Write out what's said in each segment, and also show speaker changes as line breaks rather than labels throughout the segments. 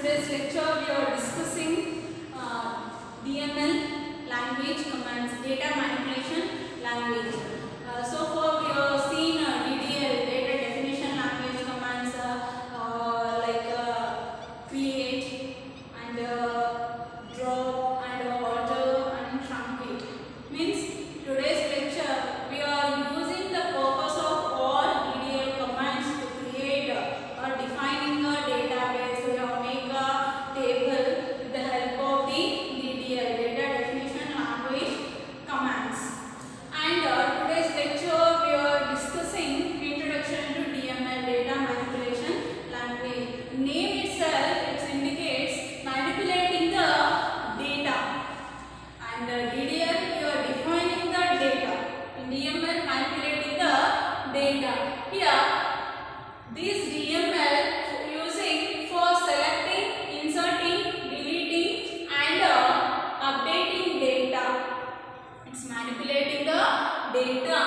today's lecture we are discussing DML language commands, data manipulation language. So far we have seen DDL, data definition language commands, like create and drop and alter and truncate. Means today's lecture we are using the purpose of all DDL commands to create or defining a database or make a table with the help of the DDL, data definition language commands. And today's lecture we are discussing introduction to DML, data manipulation language. Name itself it indicates manipulating the data, and DDL we are defining the data. In DML manipulating the data. Here this DML using for selecting, inserting, deleting and updating data. It's manipulating the data,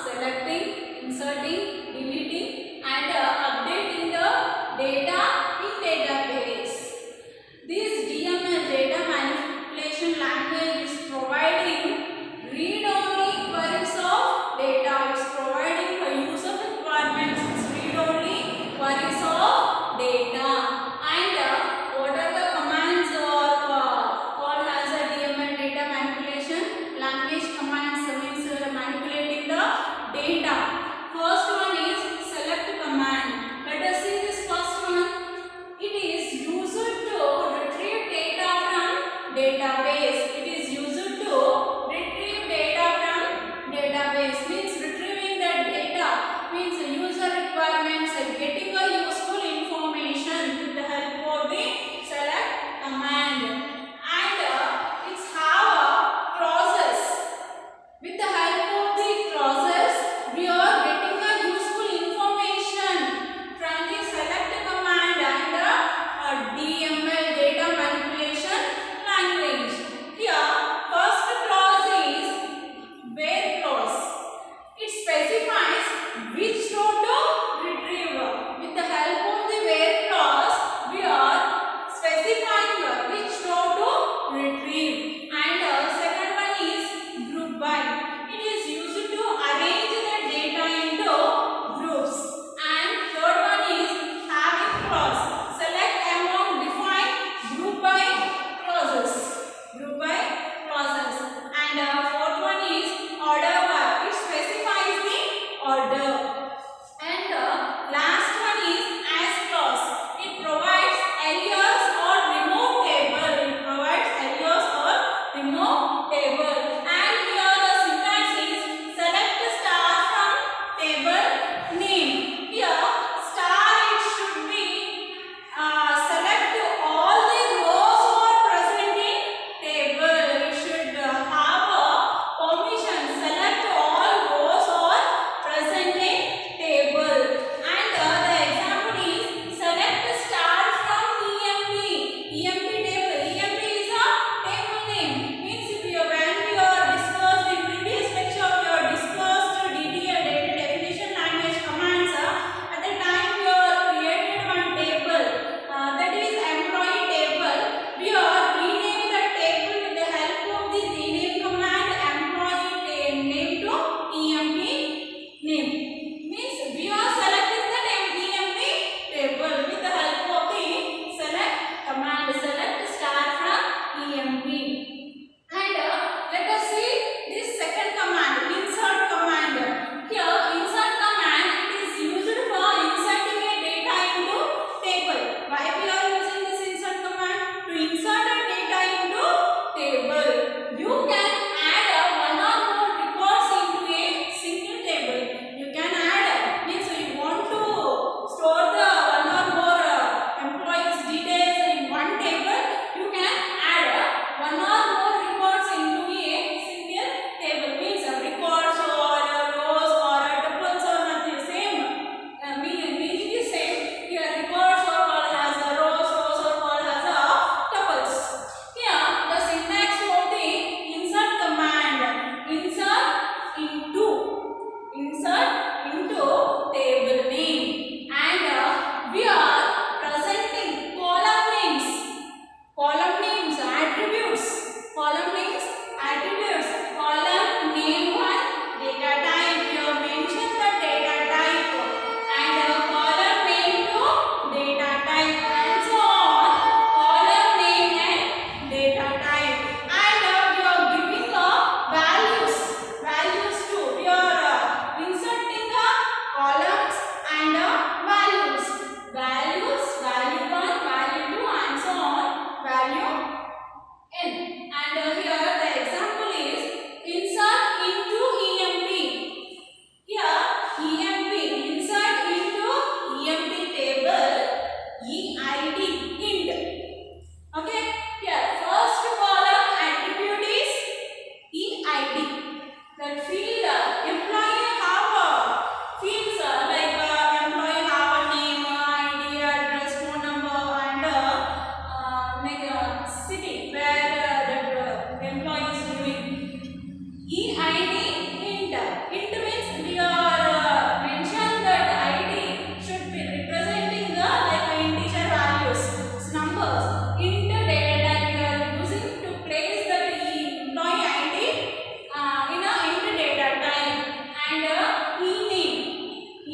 selecting, inserting, deleting and updating the data in database. This DML, data manipulation language, is providing read-only queries of data. It's providing a user requirements.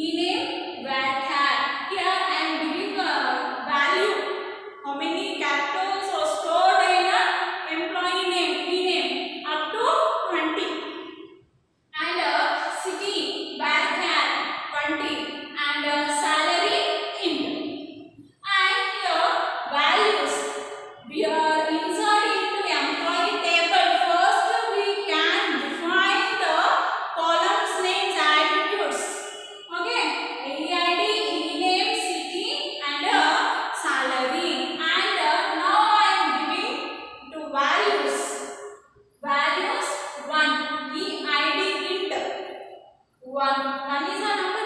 ename varchar. Here I am giving a value. How many characters are stored in a employee name, ename, up to 20. And city varchar 20 and salary int. And here values we are insert into employee table. First we can define the columns names attributes. Okay, EID, ename, city and salary. And now I am giving to values. Values 1, EID int 1 is a number.